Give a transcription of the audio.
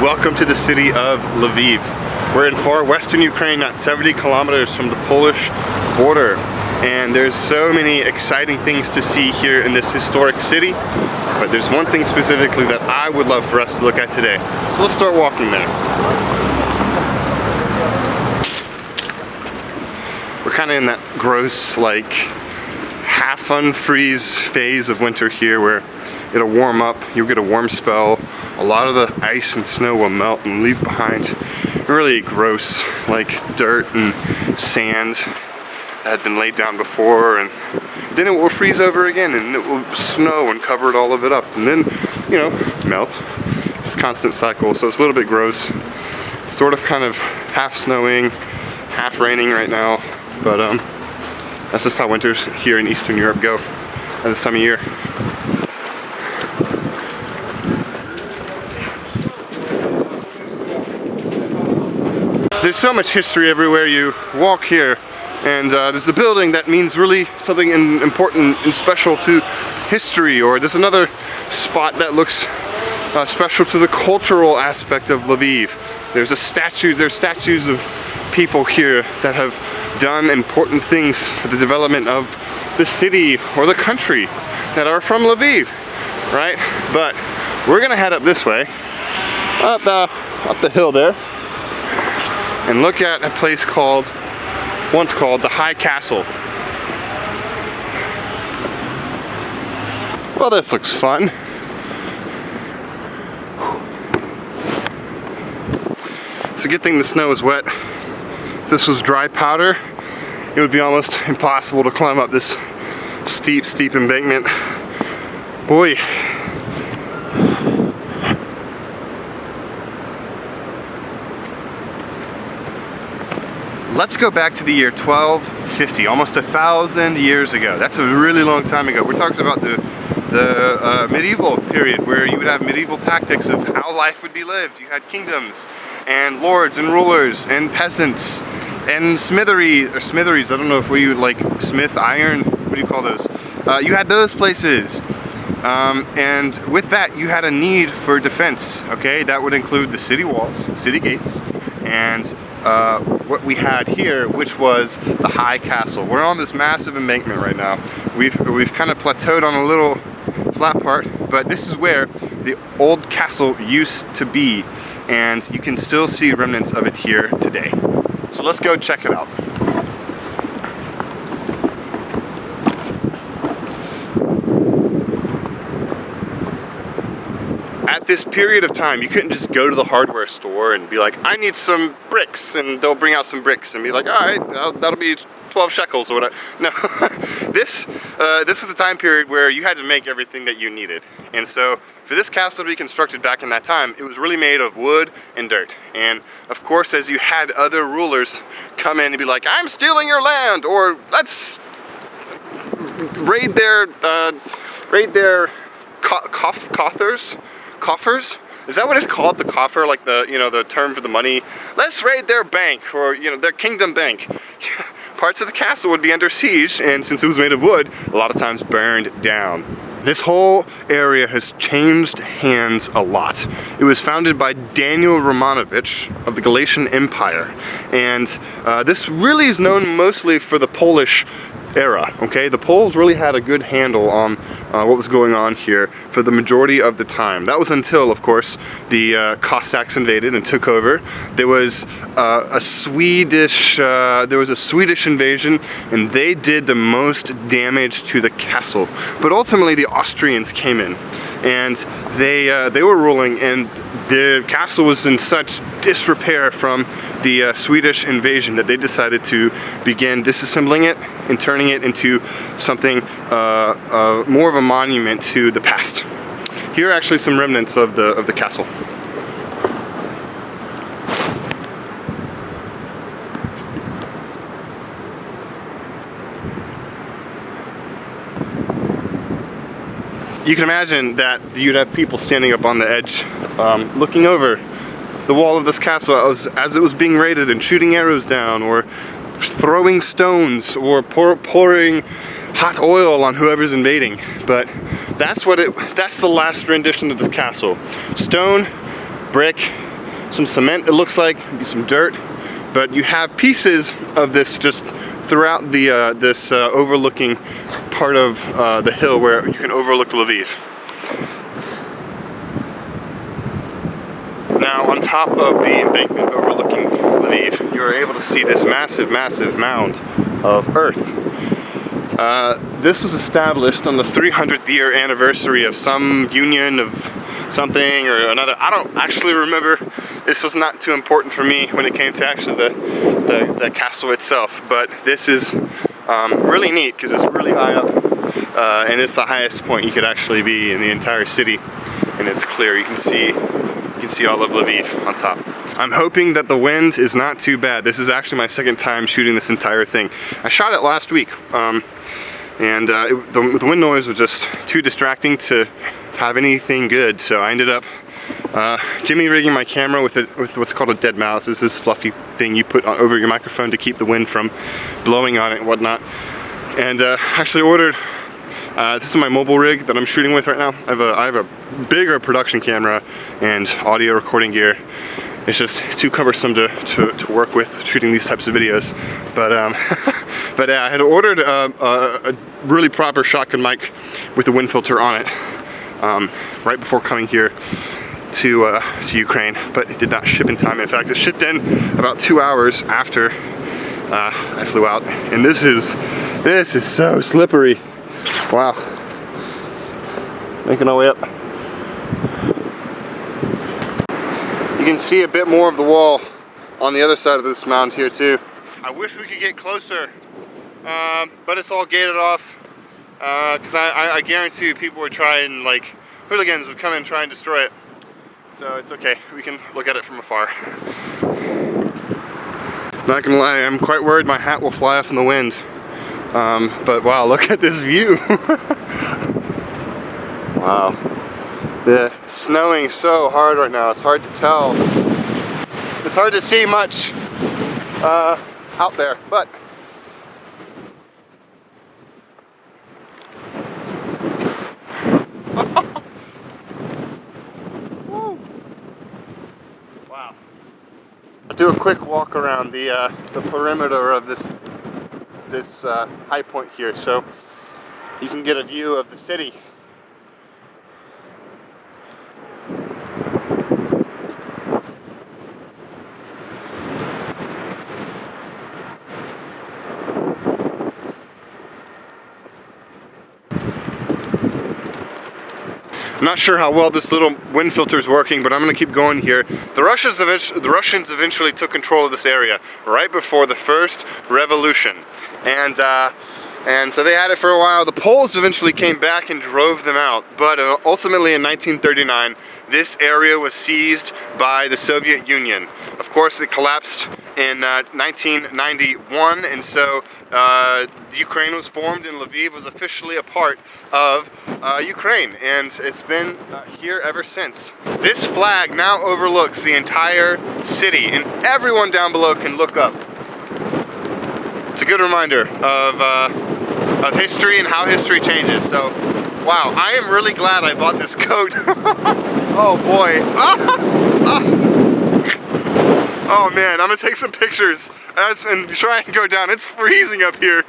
Welcome to the city of Lviv. We're in far western Ukraine, not 70 kilometers from the Polish border. And there's so many exciting things to see here in this historic city. But there's one thing specifically that I would love for us to look at today. So let's start walking there. We're kind of in that gross, like, half unfreeze phase of winter here where it'll warm up, you'll get a warm spell, a lot of the ice and snow will melt and leave behind really gross, like dirt and sand that had been laid down before, and then it will freeze over again and it will snow and cover all of it up and then, you know, melt. It's a constant cycle, so it's a little bit gross. It's sort of kind of half snowing, half raining right now, but that's just how winters here in Eastern Europe go at this time of year. There's so much history everywhere you walk here, and there's a building that means really something important and special to history, or there's another spot that looks special to the cultural aspect of Lviv. There's statues of people here that have done important things for the development of the city or the country that are from Lviv, right? But we're gonna head up this way, up the hill there, and look at a place once called the High Castle. Well, this looks fun. It's a good thing the snow is wet. If this was dry powder, it would be almost impossible to climb up this steep embankment. Boy. Let's go back to the year 1250, almost 1,000 years ago. That's a really long time ago. We're talking about the medieval period, where you would have medieval tactics of how life would be lived. You had kingdoms and lords and rulers and peasants and smitheries, I don't know if we would like smith, iron, what do you call those? You had those places. And with that, you had a need for defense, okay? That would include the city walls, city gates, and what we had here, which was the High Castle. We're on this massive embankment right now. We've kind of plateaued on a little flat part, but this is where the old castle used to be, and you can still see remnants of it here today. So let's go check it out. At this period of time, you couldn't just go to the hardware store and be like, I need some bricks, and they'll bring out some bricks and be like, all right, that'll be 12 shekels or whatever. No, this was the time period where you had to make everything that you needed. And so for this castle to be constructed back in that time, it was really made of wood and dirt. And of course, as you had other rulers come in and be like, I'm stealing your land, or let's raid their coffers? Is that what it's called? The coffer, like the term for the money? Let's raid their bank, or their kingdom bank. Parts of the castle would be under siege, and since it was made of wood, a lot of times burned down. This whole area has changed hands a lot. It was founded by Daniel Romanovich of the Galatian Empire, and this really is known mostly for the Polish era, okay? The Poles really had a good handle on what was going on here for the majority of the time. That was until, of course, the Cossacks invaded and took over. There was a Swedish invasion, and they did the most damage to the castle. But ultimately, the Austrians came in, and they were ruling, and the castle was in such disrepair from the Swedish invasion that they decided to begin disassembling it and turning it into something more of a monument to the past. Here are actually some remnants of the castle. You can imagine that you'd have people standing up on the edge, looking over the wall of this castle as it was being raided, and shooting arrows down, or throwing stones, or pouring hot oil on whoever's invading. But that's the last rendition of this castle. Stone, brick, some cement, it looks like, maybe some dirt, but you have pieces of this just throughout the this overlooking part of the hill where you can overlook Lviv. Now, on top of the embankment overlooking Lviv, you are able to see this massive, massive mound of earth. This was established on the 300th year anniversary of some union of something or another. I don't actually remember. This was not too important for me when it came to actually the castle itself, but this is really neat because it's really high up and it's the highest point you could actually be in the entire city, and it's clear. You can see all of Lviv on top. I'm hoping that the wind is not too bad. This is actually my second time shooting this entire thing. I shot it last week, and the wind noise was just too distracting to have anything good, so I ended up jimmy rigging my camera with what's called a dead mouse. This is this fluffy thing you put over your microphone to keep the wind from blowing on it and whatnot. And actually ordered, this is my mobile rig that I'm shooting with right now. I have a bigger production camera and audio recording gear. It's just too cumbersome to work with shooting these types of videos. But but I had ordered a really proper shotgun mic with a wind filter on it right before coming here to Ukraine, but it did not ship in time. In fact, it shipped in about 2 hours after I flew out. And this is so slippery. Wow. Making our way up. You can see a bit more of the wall on the other side of this mound here too. I wish we could get closer, but it's all gated off because I guarantee you people would try and, like, hooligans would come in and try and destroy it. So it's okay, we can look at it from afar. Not gonna lie, I'm quite worried my hat will fly off in the wind. But wow, look at this view. Wow. It's snowing so hard right now, it's hard to tell. It's hard to see much out there, but wow. I'll do a quick walk around the perimeter of this high point here, so you can get a view of the city. I'm not sure how well this little wind filter is working, but I'm going to keep going here. The Russians eventually took control of this area right before the first revolution, and so they had it for a while. The Poles eventually came back and drove them out, but ultimately in 1939 this area was seized by the Soviet Union. Of course, it collapsed in 1991, and so Ukraine was formed, and Lviv was officially a part of Ukraine, and it's been here ever since. This flag now overlooks the entire city, and everyone down below can look up. It's a good reminder of history and how history changes. So, wow, I am really glad I bought this coat. Oh boy. Oh man, I'm gonna take some pictures and try and go down. It's freezing up here.